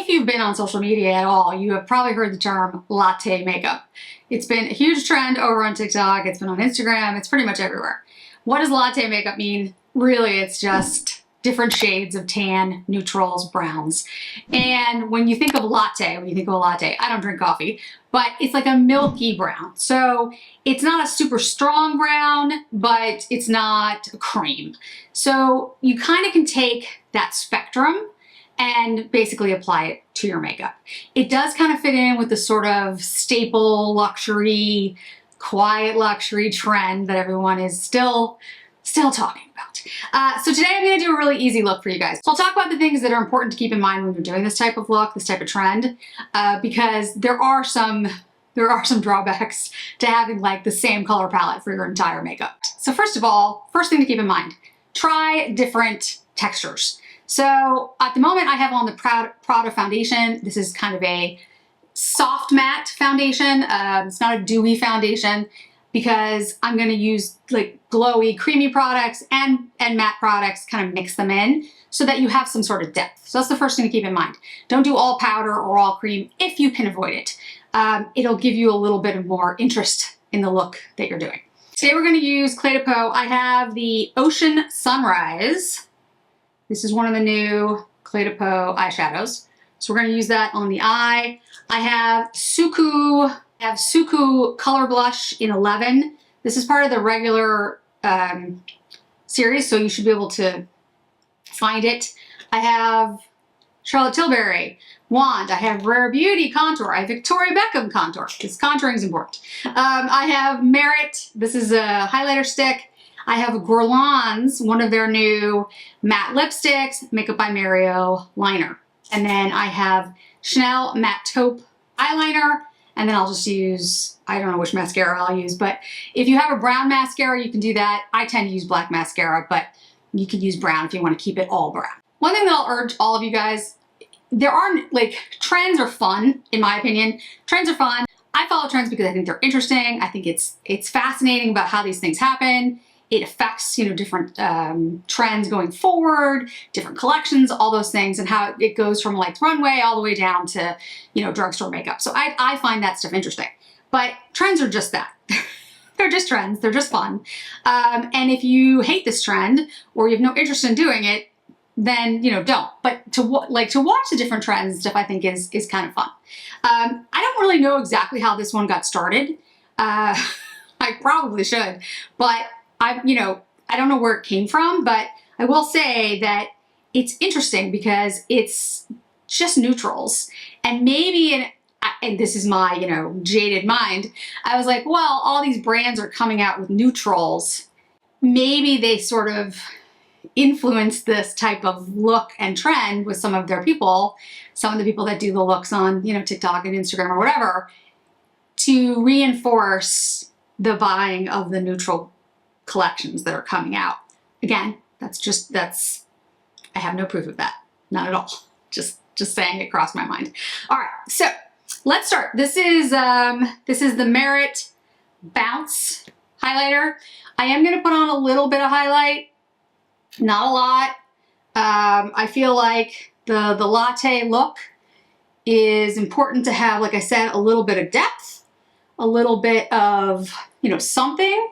if you've been on social media at all, you have probably heard the term latte makeup. It's been a huge trend over on TikTok. It's been on Instagram. It's pretty much everywhere. What does latte makeup mean? Really, it's just different shades of tan, neutrals, browns. And when you think of latte, I don't drink coffee, but it's like a milky brown. So it's not a super strong brown, but it's not a cream. So you kind of can take that spectrum and basically apply it to your makeup. It does kind of fit in with the sort of staple luxury, quiet luxury trend that everyone is still talking about. So today I'm going to do a really easy look for you guys. So I'll talk about the things that are important to keep in mind when you're doing this type of look, this type of trend, because there are some drawbacks to having like the same color palette for your entire makeup. So first of all, first thing to keep in mind, try different textures. So at the moment I have on the Prada foundation. This is kind of a soft matte foundation. It's not a dewy foundation because I'm going to use like glowy, creamy products and matte products, kind of mix them in so that you have some sort of depth. So that's the first thing to keep in mind. Don't do all powder or all cream if you can avoid it. It'll give you a little bit of more interest in the look that you're doing. Today we're going to use Clé de Peau. I have the Ocean Sunrise. This is one of the new Clé de Peau eyeshadows. So we're going to use that on the eye. I have Suqqu Color Blush in 11. This is part of the regular series, so you should be able to find it. I have Charlotte Tilbury Wand. I have Rare Beauty Contour. I have Victoria Beckham Contour, because contouring is important. I have Merit. This is a highlighter stick. I have Guerlain's, one of their new matte lipsticks, Makeup by Mario liner. And then I have Chanel Mat Taupe eyeliner. And then I'll just use, I don't know which mascara I'll use, but if you have a brown mascara, you can do that. I tend to use black mascara, but you can use brown if you want to keep it all brown. One thing that I'll urge all of you guys, there are like, trends are fun, in my opinion. Trends are fun. I follow trends because I think they're interesting. I think it's fascinating about how these things happen. It affects, you know, different trends going forward, different collections, all those things, and how it goes from like runway all the way down to, you know, drugstore makeup. So I find that stuff interesting. But trends are just that. They're just trends. They're just fun. And if you hate this trend or you have no interest in doing it, then, you know, don't. But to watch the different trends and stuff, I think is kind of fun. I don't really know exactly how this one got started. I probably should, but I don't know where it came from, but I will say that it's interesting because it's just neutrals. And maybe, and this is my, you know, jaded mind, I was like, well, all these brands are coming out with neutrals. Maybe they sort of influenced this type of look and trend with some of their people, some of the people that do the looks on, you know, TikTok and Instagram or whatever, to reinforce the buying of the neutral collections that are coming out. Again, I have no proof of that. Not at all. Just saying it crossed my mind. All right, so let's start. This is the Merit Bounce highlighter. I am going to put on a little bit of highlight, not a lot. I feel like the latte look is important to have, like I said, a little bit of depth, a little bit of, you know, something.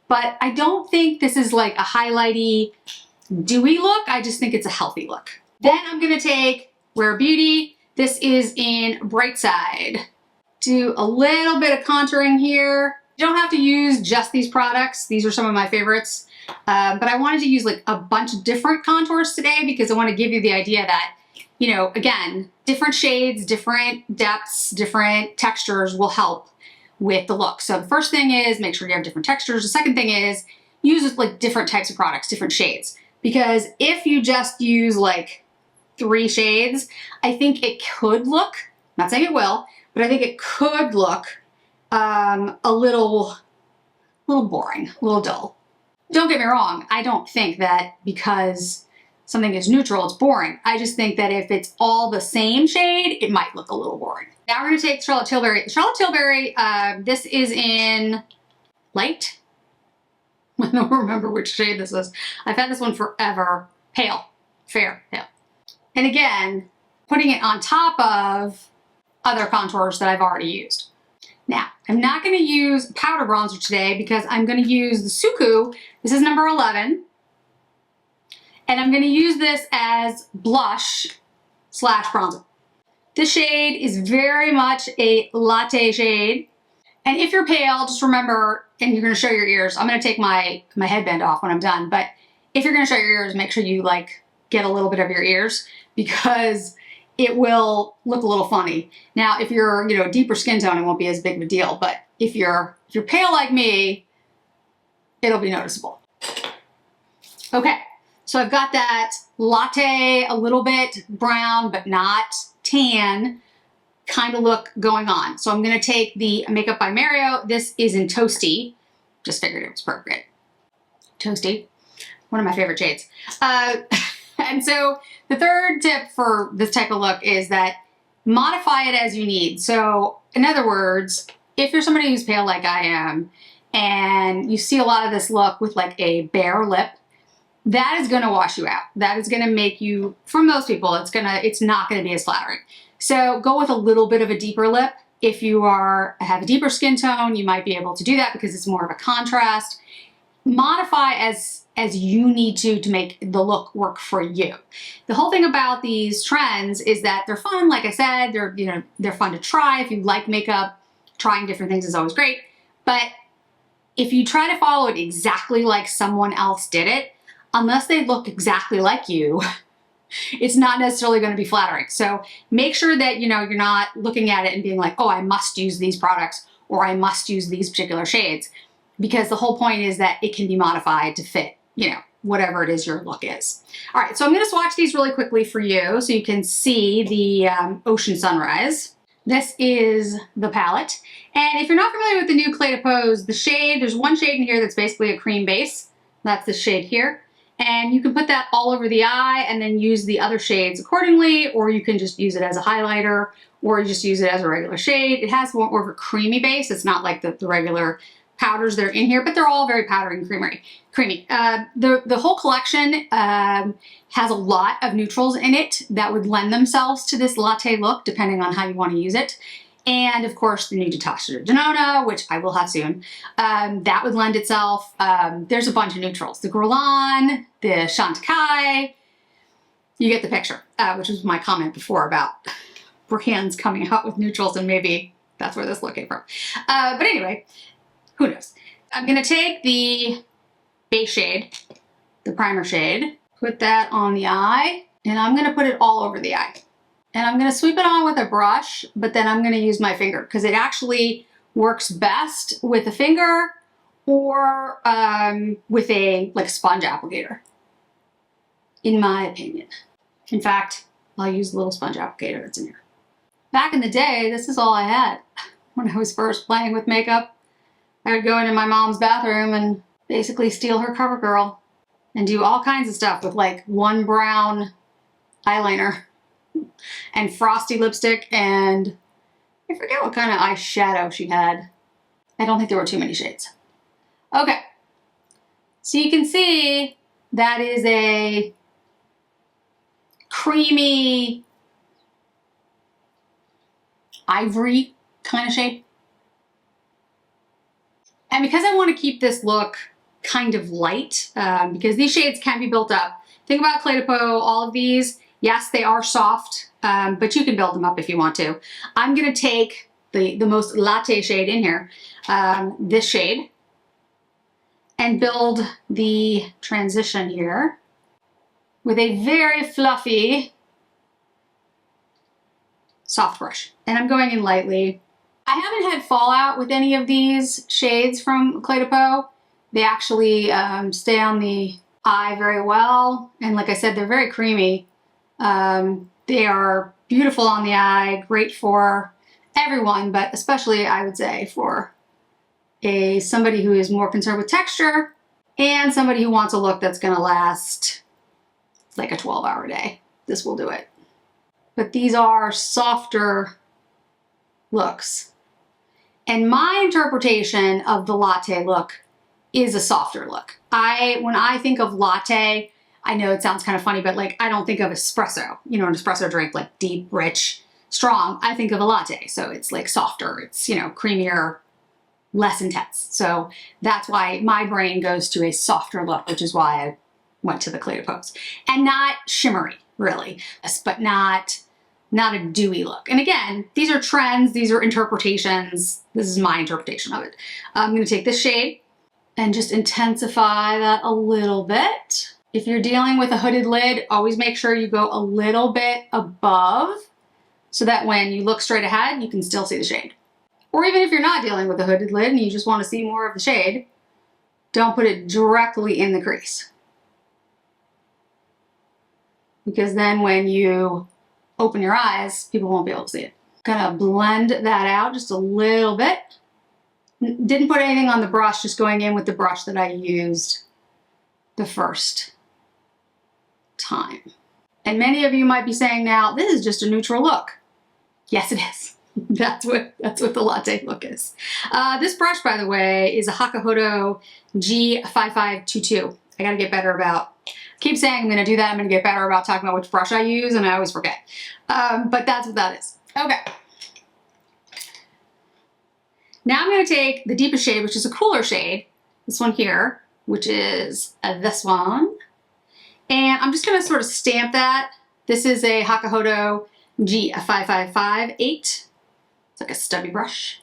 But I don't think this is like a highlighty, dewy look. I just think it's a healthy look. Then I'm going to take Rare Beauty. This is in Bright Side. Do a little bit of contouring here. You don't have to use just these products. These are some of my favorites. But I wanted to use like a bunch of different contours today because I want to give you the idea that, you know, again, different shades, different depths, different textures will help with the look. So the first thing is make sure you have different textures. The second thing is use like different types of products, different shades. Because if you just use like 3 shades, I think it could look, not saying it will, but I think it could look a little boring, a little dull. Don't get me wrong, I don't think that because something is neutral, it's boring. I just think that if it's all the same shade, it might look a little boring. Now we're going to take Charlotte Tilbury. Charlotte Tilbury, this is in Light. I don't remember which shade this is. I've had this one forever. Pale. Fair. Pale. And again, putting it on top of other contours that I've already used. Now, I'm not going to use powder bronzer today because I'm going to use the Suqqu. This is number 11. And I'm going to use this as blush / bronzer. This shade is very much a latte shade. And if you're pale, just remember, and you're going to show your ears. I'm going to take my headband off when I'm done. But if you're going to show your ears, make sure you like get a little bit of your ears because it will look a little funny. Now, if you're, a deeper skin tone, it won't be as big of a deal. But if you're pale like me, it'll be noticeable. Okay, so I've got that latte, a little bit brown, but not tan kind of look going on. So I'm going to take the Makeup by Mario. This is in Toasty. Just figured it was appropriate. Toasty, one of my favorite shades. And so the third tip for this type of look is that modify it as you need. So in other words, if you're somebody who's pale like I am and you see a lot of this look with like a bare lip, that is going to wash you out. That is going to make you, for most people, it's not going to be as flattering. So go with a little bit of a deeper lip. If you have a deeper skin tone, you might be able to do that because it's more of a contrast. Modify as you need to make the look work for you. The whole thing about these trends is that they're fun. Like I said, they're fun to try. If you like makeup, trying different things is always great. But if you try to follow it exactly like someone else did it, unless they look exactly like you, it's not necessarily going to be flattering. So make sure that, you're not looking at it and being like, oh, I must use these products or I must use these particular shades, because the whole point is that it can be modified to fit, whatever it is your look is. All right, so I'm going to swatch these really quickly for you so you can see the Ocean Sunrise. This is the palette. And if you're not familiar with the new Clé de Peau's, there's one shade in here that's basically a cream base. That's the shade here. And you can put that all over the eye and then use the other shades accordingly, or you can just use it as a highlighter, or you just use it as a regular shade. It has more of a creamy base. It's not like the regular powders that are in here, but they're all very powdery and creamy. The whole collection has a lot of neutrals in it that would lend themselves to this latte look, depending on how you want to use it. And of course, the new Natasha Denona, which I will have soon, that would lend itself. There's a bunch of neutrals. The Guerlain, the Chantecaille, you get the picture, which was my comment before about brands coming out with neutrals, and maybe that's where this look came from. But anyway, who knows? I'm gonna take the base shade, the primer shade, put that on the eye, and I'm gonna put it all over the eye. And I'm gonna sweep it on with a brush, but then I'm gonna use my finger because it actually works best with a finger or with a sponge applicator, in my opinion. In fact, I'll use a little sponge applicator that's in here. Back in the day, this is all I had. When I was first playing with makeup, I would go into my mom's bathroom and basically steal her CoverGirl and do all kinds of stuff with one brown eyeliner and frosty lipstick, and I forget what kind of eyeshadow she had. I don't think there were too many shades. Okay, so you can see that is a creamy ivory kind of shade. And because I want to keep this look kind of light, because these shades can be built up. Think about Clé de Peau, all of these. Yes, they are soft, but you can build them up if you want to. I'm going to take the most latte shade in here, this shade, and build the transition here with a very fluffy soft brush. And I'm going in lightly. I haven't had fallout with any of these shades from Clé de Peau. They actually stay on the eye very well. And like I said, they're very creamy. They are beautiful on the eye, great for everyone, but especially I would say for somebody who is more concerned with texture and somebody who wants a look that's going to last like a 12-hour day. This will do it. But these are softer looks. And my interpretation of the latte look is a softer look. When I think of latte, I know it sounds kind of funny, but like I don't think of espresso, you know, an espresso drink like deep, rich, strong. I think of a latte. So it's like softer, it's, you know, creamier, less intense. So that's why my brain goes to a softer look, which is why I went to the Clay de Pose. And not shimmery, really, but not a dewy look. And again, these are trends, these are interpretations. This is my interpretation of it. I'm gonna take this shade and just intensify that a little bit. If you're dealing with a hooded lid, always make sure you go a little bit above so that when you look straight ahead, you can still see the shade. Or even if you're not dealing with a hooded lid and you just want to see more of the shade, don't put it directly in the crease. Because then when you open your eyes, people won't be able to see it. Gonna blend that out just a little bit. Didn't put anything on the brush, just going in with the brush that I used the first time. And many of you might be saying now, this is just a neutral look. Yes, it is. That's what the latte look is. This brush, by the way, is a Hakuhodo G5522. I gotta get better about, keep saying I'm gonna do that, I'm gonna get better about talking about which brush I use, and I always forget. But that's what that is. Okay. Now I'm gonna take the deepest shade, which is a cooler shade, this one here, which is this one. And I'm just gonna sort of stamp that. This is a Hakuhodo G5558. It's like a stubby brush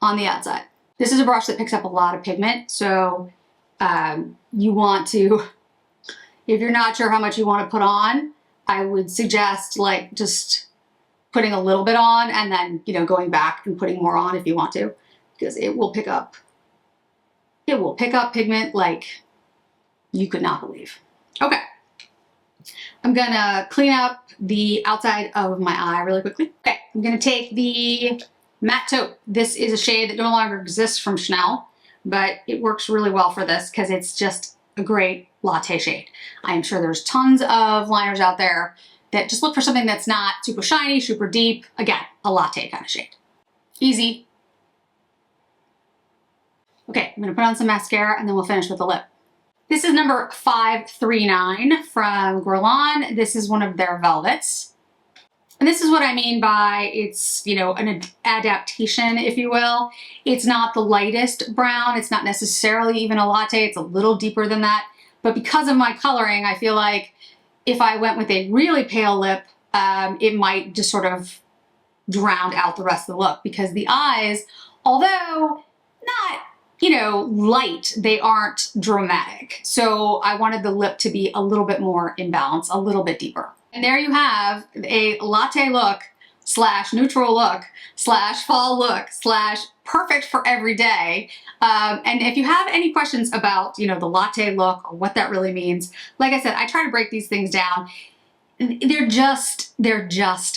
on the outside. This is a brush that picks up a lot of pigment, so you want to, if you're not sure how much you want to put on, I would suggest like just putting a little bit on and then, you know, going back and putting more on if you want to, because it will pick up pigment like you could not believe. Okay. I'm gonna clean up the outside of my eye really quickly. Okay, I'm gonna take the Mat Taupe. This is a shade that no longer exists from Chanel, but it works really well for this because it's just a great latte shade. I am sure there's tons of liners out there that just look for something that's not super shiny, super deep. Again, a latte kind of shade. Easy. Okay, I'm gonna put on some mascara and then we'll finish with the lip. This is number 539 from Guerlain. This is one of their velvets. And this is what I mean by it's, you know, an adaptation, if you will. It's not the lightest brown. It's not necessarily even a latte. It's a little deeper than that. But because of my coloring, I feel like if I went with a really pale lip, it might just sort of drown out the rest of the look, because the eyes, although not, you know, light, they aren't dramatic. So I wanted the lip to be a little bit more in balance, a little bit deeper. And there you have a latte look slash neutral look slash fall look slash perfect for every day. And if you have any questions about, you know, the latte look or what that really means, like I said, I try to break these things down. They're just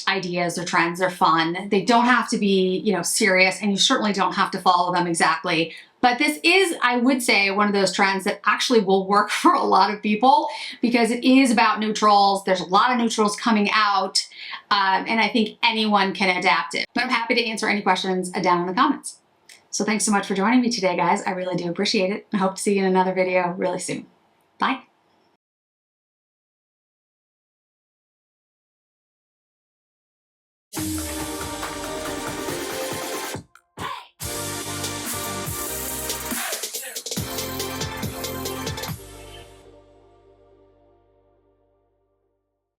ideas, they're trends, they're fun. They don't have to be, you know, serious, and you certainly don't have to follow them exactly. But this is, I would say, one of those trends that actually will work for a lot of people because it is about neutrals. There's a lot of neutrals coming out, and I think anyone can adapt it. But I'm happy to answer any questions down in the comments. So thanks so much for joining me today, guys. I really do appreciate it. I hope to see you in another video really soon. Bye.